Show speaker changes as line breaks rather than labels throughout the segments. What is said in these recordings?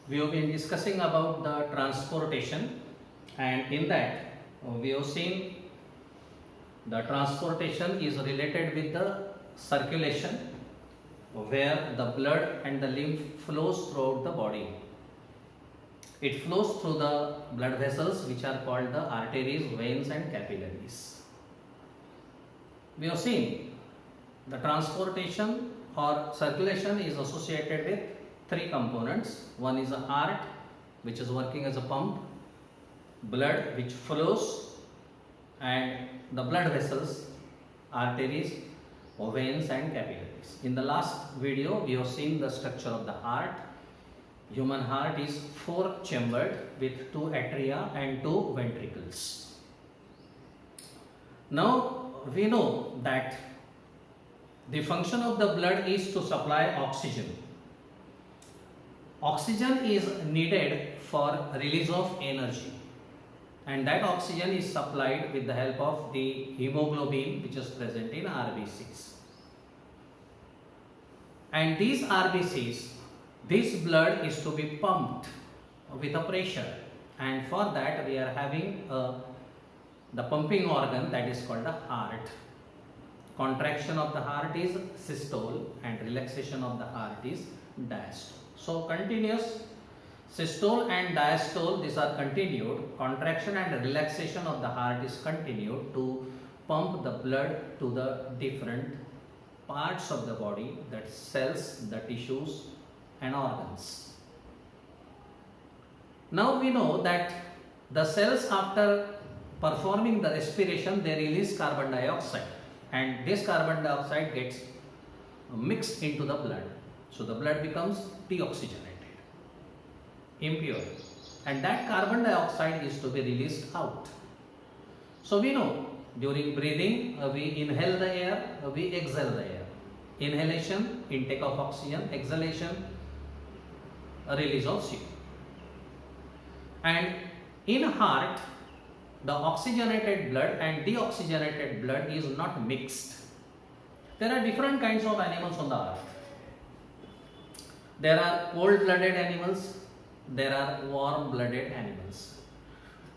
we have been discussing about the transportation, and in that we have seen the transportation is related with the circulation, where the blood and the lymph flows throughout the body. It flows through the blood vessels which are called the arteries, veins and capillaries. We have seen the transportation or circulation is associated with three components. One is a heart, which is working as a pump, blood which flows, and the blood vessels, arteries, veins and capillaries. In the last video we have seen the structure of the heart. Human heart is four chambered with two atria and two ventricles. Now we know that the function of the blood is to supply oxygen. Oxygen is needed for release of energy, and that oxygen is supplied with the help of the hemoglobin which is present in RBCs. And these RBCs, this blood is to be pumped with a pressure, and for that we are having the pumping organ that is called the heart. Contraction of the heart is systole and relaxation of the heart is diastole. So continuous systole and diastole, these are continued. Contraction and relaxation of the heart is continued to pump the blood to the different parts of the body, that cells, the tissues and organs. Now we know that the cells, after performing the respiration, they release carbon dioxide, and this carbon dioxide gets mixed into the blood. So the blood becomes deoxygenated, impure, and that carbon dioxide is to be released out. So we know during breathing we inhale the air, we exhale the air. Inhalation, intake of oxygen; exhalation, release of CO. And in heart, the oxygenated blood and deoxygenated blood is not mixed. There are different kinds of animals on the earth. There are cold-blooded animals, there are warm-blooded animals.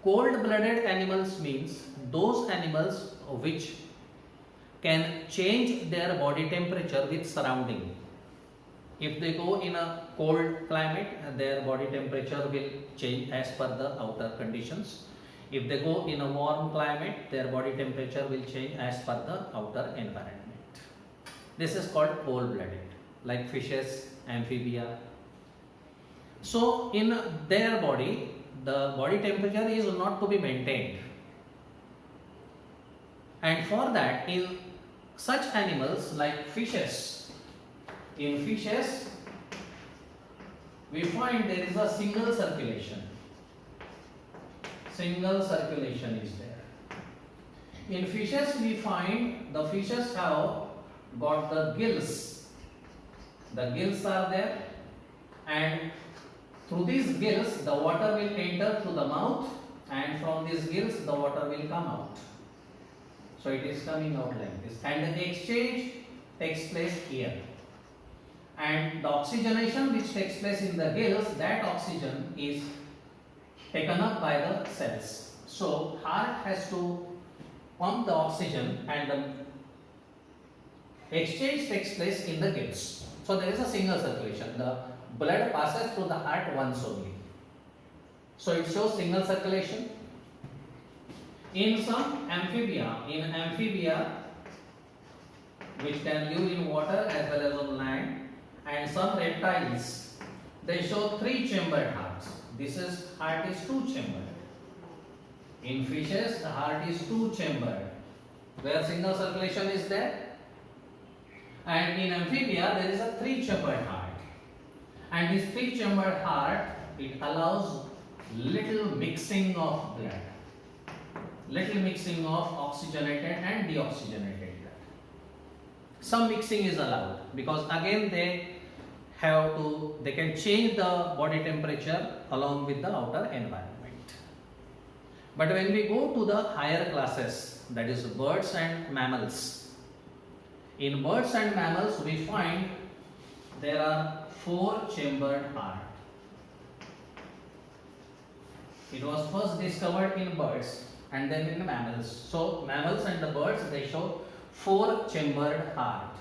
Cold-blooded animals means those animals which can change their body temperature with surrounding. If they go in a cold climate, their body temperature will change as per the outer conditions. If they go in a warm climate, their body temperature will change as per the outer environment. This is called cold-blooded, like fishes, amphibia. So in their body, the body temperature is not to be maintained. And for that, in such animals like fishes, in fishes we find there is a single circulation. Single circulation is there. In fishes we find the fishes have got the gills. The gills are there, and through these gills the water will enter through the mouth, and from these gills the water will come out. So it is coming out like this, and the exchange takes place here. And the oxygenation which takes place in the gills, that oxygen is taken up by the cells. So heart has to pump the oxygen, and the exchange takes place in the gills. So there is a single circulation. The blood passes through the heart once only. So it shows single circulation. In some amphibia, which can live in water as well as on land, and some reptiles, they show three-chambered hearts. This heart is two-chambered. In fishes, the heart is two-chambered, where single circulation is there. And in amphibia, there is a three-chambered heart. And this three-chambered heart, it allows little mixing of blood, little mixing of oxygenated and deoxygenated blood. Some mixing is allowed because again they can change the body temperature along with the outer environment. But when we go to the higher classes, that is birds and mammals, in birds and mammals we find there are four-chambered heart. It was first discovered in birds and then in mammals. So mammals and the birds, they show four-chambered heart.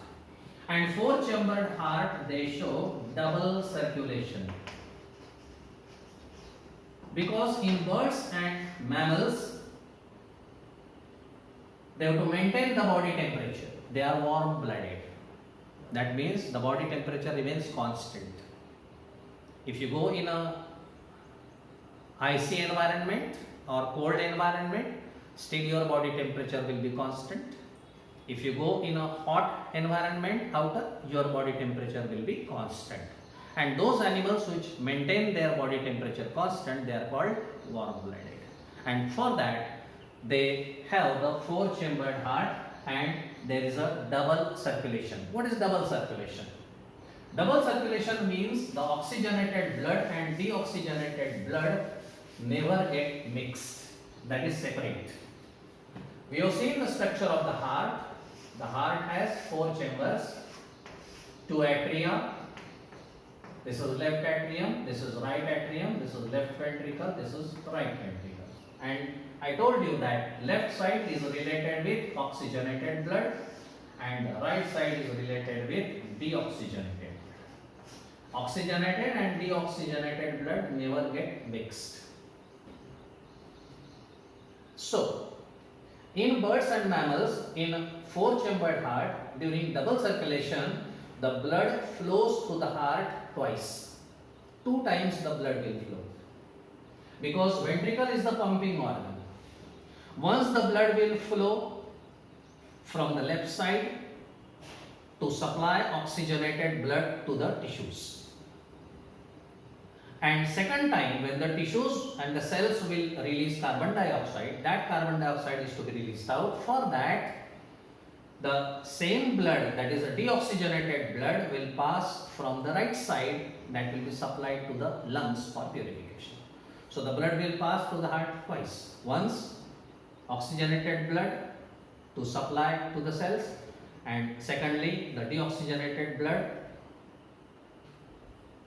And four-chambered heart, they show double circulation. Because in birds and mammals, they have to maintain the body temperature. They are warm-blooded. That means the body temperature remains constant. If you go in a icy environment or cold environment, still your body temperature will be constant. If you go in a hot environment outer, your body temperature will be constant. And those animals which maintain their body temperature constant, they are called warm-blooded. And for that, they have the four-chambered heart and there is a double circulation. What is double circulation? Double circulation means the oxygenated blood and deoxygenated blood never get mixed. That is separate. We have seen the structure of the heart. The heart has four chambers, two atria. This is left atrium, this is right atrium, this is left ventricle, this is right ventricle. And I told you that left side is related with oxygenated blood and right side is related with deoxygenated blood. Oxygenated and deoxygenated blood never get mixed. So, in birds and mammals, in four-chambered heart, during double circulation, the blood flows through the heart twice. Two times the blood will flow. Because ventricle is the pumping organ. Once the blood will flow from the left side to supply oxygenated blood to the tissues. And second time, when the tissues and the cells will release carbon dioxide, that carbon dioxide is to be released out. For that, the same blood, that is a deoxygenated blood, will pass from the right side, that will be supplied to the lungs for purification. So the blood will pass through the heart twice. Once oxygenated blood to supply to the cells, and secondly the deoxygenated blood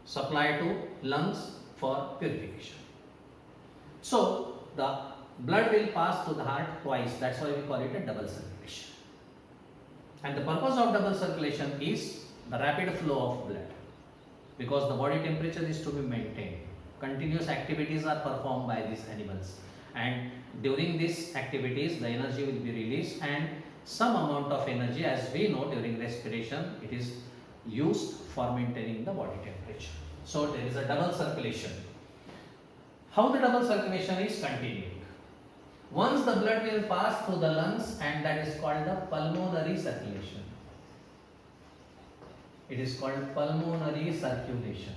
supply to lungs for purification. So the blood will pass through the heart twice. That's why we call it a double circulation. And the purpose of double circulation is the rapid flow of blood, because the body temperature is to be maintained. Continuous activities are performed by these animals, and during these activities the energy will be released, and some amount of energy, as we know, during respiration it is used for maintaining the body temperature. So there is a double circulation. How the double circulation is continued? Once the blood will pass through the lungs, and that is called the pulmonary circulation. It is called pulmonary circulation.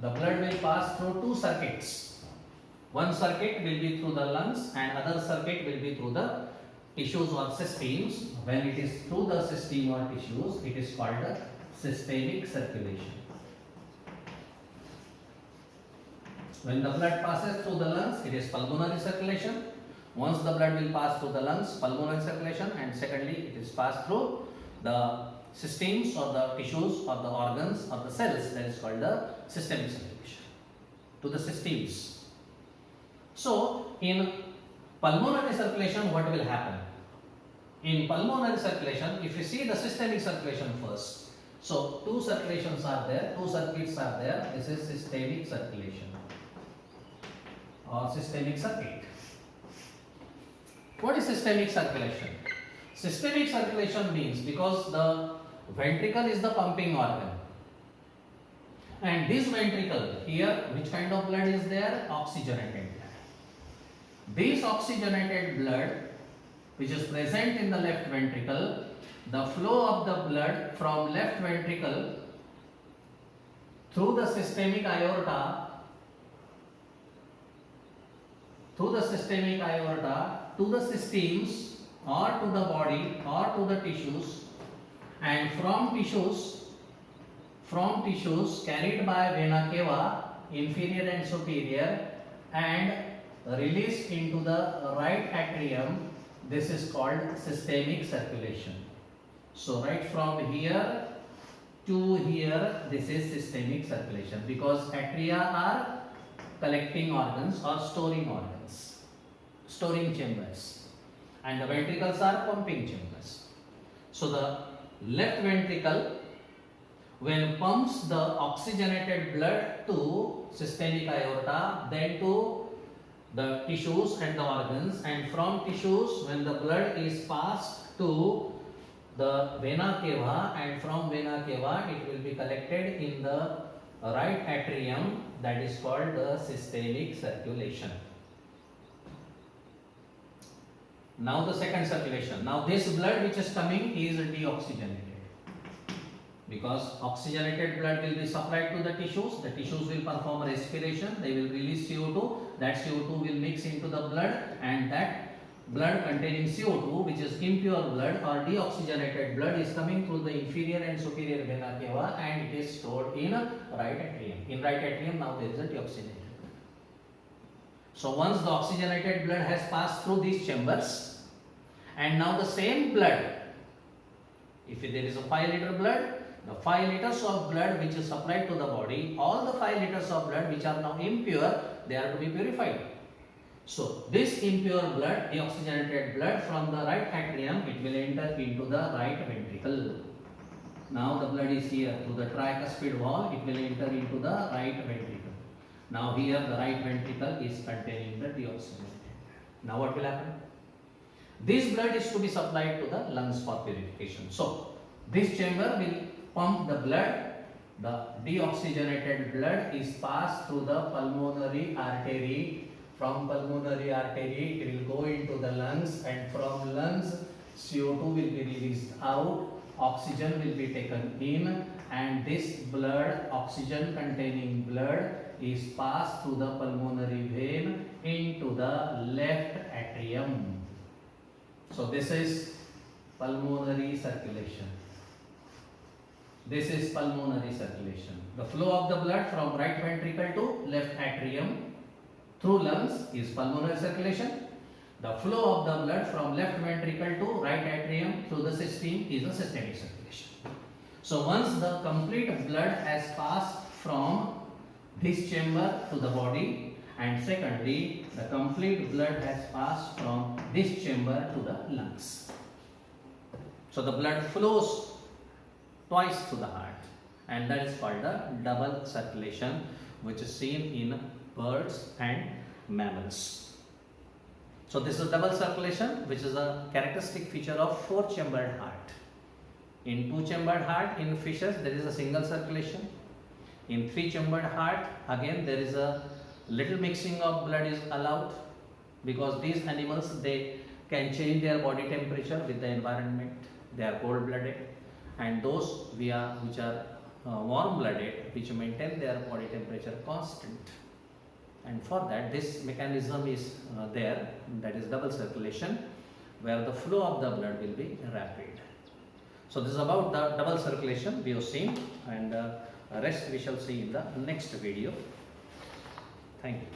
The blood will pass through two circuits. One circuit will be through the lungs and other circuit will be through the tissues or systems. When it is through the system or tissues, it is called the systemic circulation. When the blood passes through the lungs, it is pulmonary circulation. Once the blood will pass through the lungs, pulmonary circulation, and secondly, it is passed through the systems or the tissues or the organs or the cells, that is called the systemic circulation, to the systems. So, in pulmonary circulation, what will happen? In pulmonary circulation, if you see the systemic circulation first, so two circulations are there, two circuits are there, this is systemic circulation or systemic circuit. What is systemic circulation? Systemic circulation means, because the ventricle is the pumping organ, and this ventricle here, which kind of blood is there? Oxygenated blood. This oxygenated blood, which is present in the left ventricle, the flow of the blood from left ventricle through the systemic aorta to the systems or to the body or to the tissues, and from tissues carried by vena cava, inferior and superior, and released into the right atrium. This is called systemic circulation. So right from here to here, this is systemic circulation, because atria are collecting organs or storing organs, storing chambers, and the ventricles are pumping chambers. So the left ventricle, when pumps the oxygenated blood to systemic aorta, then to the tissues and the organs, and from tissues when the blood is passed to the vena cava, and from vena cava it will be collected in the right atrium, that is called the systemic circulation. Now the second circulation. Now this blood which is coming is deoxygenated, because oxygenated blood will be supplied to the tissues will perform respiration, they will release CO2, that CO2 will mix into the blood, and that blood containing CO2, which is impure blood or deoxygenated blood, is coming through the inferior and superior vena cava, and it is stored in right atrium. In right atrium now there is a deoxygenated blood. So once the oxygenated blood has passed through these chambers, and now the same blood, if there is a 5 liter blood, the 5 liters of blood which is supplied to the body, all the 5 liters of blood which are now impure, they are to be purified. So this impure blood, deoxygenated blood from the right atrium, it will enter into the right ventricle. Now the blood is here through the tricuspid wall, it will enter into the right ventricle. Now here the right ventricle is containing the deoxygenated. Now what will happen? This blood is to be supplied to the lungs for purification. So this chamber will pump the blood. The deoxygenated blood is passed through the pulmonary artery. From pulmonary artery it will go into the lungs, and from lungs CO2 will be released out, oxygen will be taken in, and this blood, oxygen containing blood, is passed through the pulmonary vein into the left atrium. So this is pulmonary circulation. This is pulmonary circulation. The flow of the blood from right ventricle to left atrium through lungs is pulmonary circulation. The flow of the blood from left ventricle to right atrium through the system is a systemic circulation. So once the complete blood has passed from this chamber to the body, and secondly the complete blood has passed from this chamber to the lungs. So the blood flows twice to the heart, and that is called the double circulation, which is seen in birds and mammals. So this is double circulation, which is a characteristic feature of 4-chambered heart. In 2-chambered heart in fishes there is a single circulation. In 3-chambered heart again there is a little mixing of blood is allowed, because these animals, they can change their body temperature with the environment. They are cold blooded, and those which are warm blooded, which maintain their body temperature constant. And for that this mechanism is there, that is double circulation, where the flow of the blood will be rapid. So this is about the double circulation we have seen, and rest we shall see in the next video. Thank you.